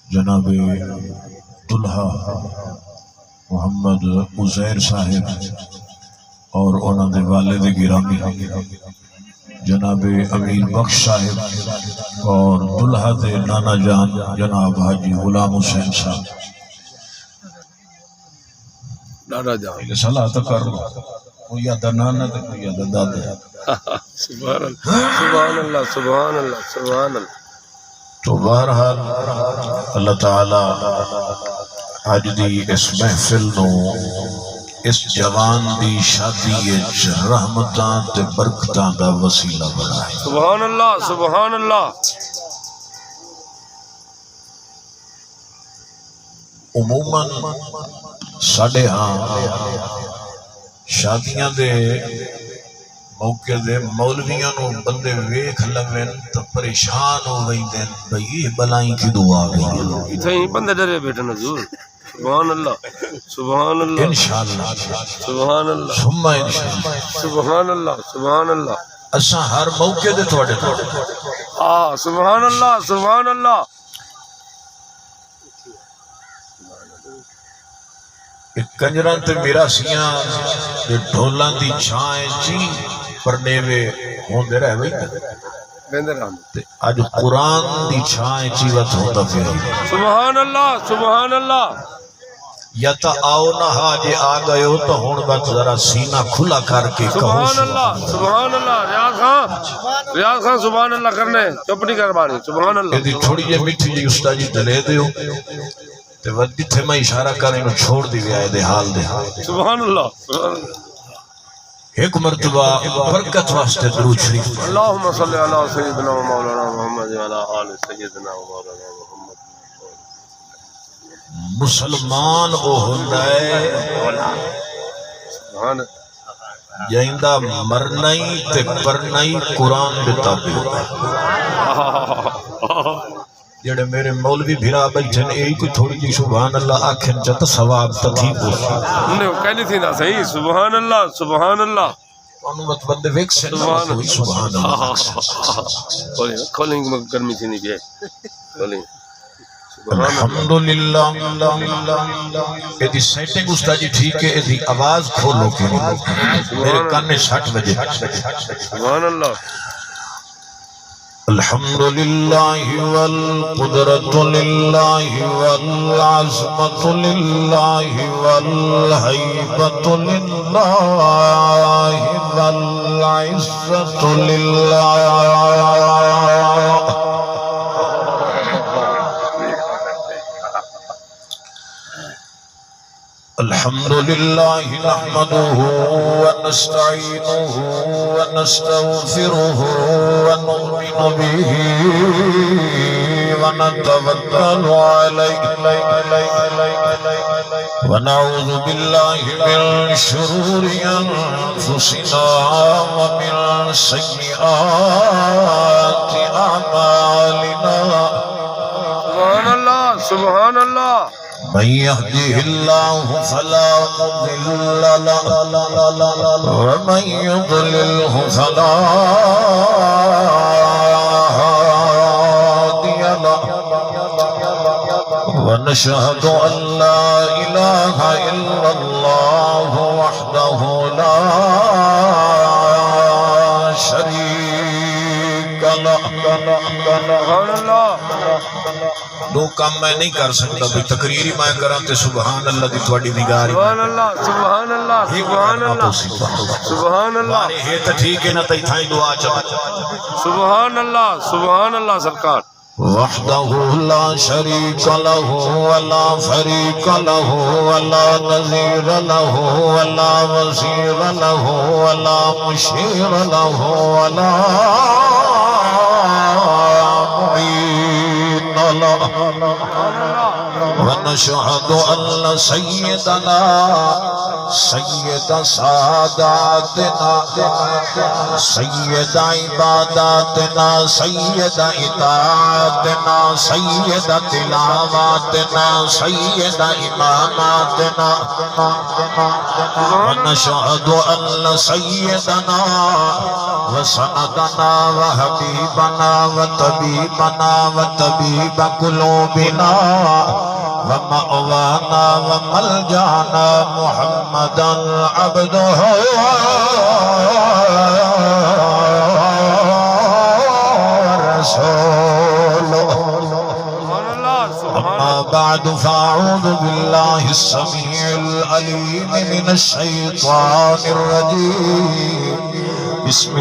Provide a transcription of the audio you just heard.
جناب دلہا محمد عزیر صاحب اور انہوں نے والد گرامی جناب امیر بخش صاحب اور دلہا دے نانا جان جناب حاجی غلام حسین صاحب نانا جان صلاح تو کر لو کوئی آدھا نانا تو کوئی آدھا دادا سبحان اللہ سبحان اللہ سبحان اللہ تو بہرحال اللہ تعالی آج دی اس محفل نو اس جوان دی شادی رحمتاں تے برکتاں دا وسیلہ بنائے سبحان اللہ سبحان اللہ عموماً ساڑھے ہاں شادیاں دے موقع دے مولویاں نو بندے ویکھ لویں تو پریشان ہو گئی دین بھئی یہ بلائیں کی دعا گئی اتھے ہی بندے ڈرے بیٹھے نزول سبحان اللہ سبحان اللہ انشاءاللہ سبحان اللہ ثم انشاءاللہ سبحان اللہ سبحان اللہ اساں ہر موقع دے تھوڑے سبحان اللہ سبحان اللہ کنجراں تے میراسیاں تے ڈھولاں دی چھائیں چی پرنیوے ہوندے رہ وئی تے اج قرآن دی چھائیں چی وقت ہوتا پھر سبحان اللہ سبحان اللہ یا تا آؤ نہ جے آ گئے ہو تو ہون بات ذرا سینہ کھلا کر کے کہو سبحان اللہ سبحان اللہ ریاض خان سبحان اللہ کرنے چپ نہیں کر بانی سبحان اللہ یہ تھوڑی جے میٹھی جی استاد جی دلے دیو تے ودی تھے میں اشارہ کریں نو چھوڑ دی وی آئے دے حال دے سبحان اللہ ایک مرتبہ برکت واسطے درود شریف پڑھ اللہم صلی علی سیدنا و مولانا محمد وعلی آل سیدنا و مولانا محمد مسلمان او ہندائے سبحان جائندہ مرنائی تے پرنائی قرآن بتابی جڑے میرے مولوی بھیرا بیٹھن ایک کوئی تھوڑی جی سبحان اللہ آکھن جت ثواب تتھی پوچھ انہیں کہنی تھی نا صحیح سبحان اللہ سبحان اللہ انوت بندے ویک سے سبحان اللہ کھولیں گے گرمی تھی نہیں بھی کھولیں الحمدللہ ایدی سیٹنگ استاد جی ٹھیک ہے ایدی آواز کھولو کے میرے کانے 60 بجے سبحان اللہ الحمدللہ والقدرت للہ والعظمت للہ والحیبت للہ والعزت للہ الحمد لله نحمده ونستعينه ونستغفره ونؤمن به ونتوكل عليه ونعوذ بالله من شرور أنفسنا ومن سيئات أعمالنا سبحان اللہ سبحان اللہ من يهده الله فلا مضل له ومن يضلله فلا هادي له ونشهد أن لا إله إلا الله وحده لا شريك له سبحان اللہ دو کام میں نہیں کر سکتا بھی تقریری میں کرام تے سبحان اللہ دی تھوڑی نگاری سبحان اللہ سبحان اللہ سبحان اللہ سبحان اللہ ہے تو ٹھیک ہے نا تھی تھائی دعا چاہتا سبحان اللہ سرکار وحدہ لا شریک لہ ولا فریق لہ ولا نظیر لہ ولا وزیر لہ ولا مشیر لہ ولا معین لہ ونشهد أن سيدنا سيد ساداتنا سيد عباداتنا سيد إطاعتنا سید تلاواتنا سید اماماتنا ونشهد ان سيدنا وسندنا وحبيبنا وطبيبنا وطبيب قلوبنا ومأوانا وملجانا محمدا عبده ورسوله أما بعد فأعوذ بالله السميع العليم من الشيطان الرجيم بسم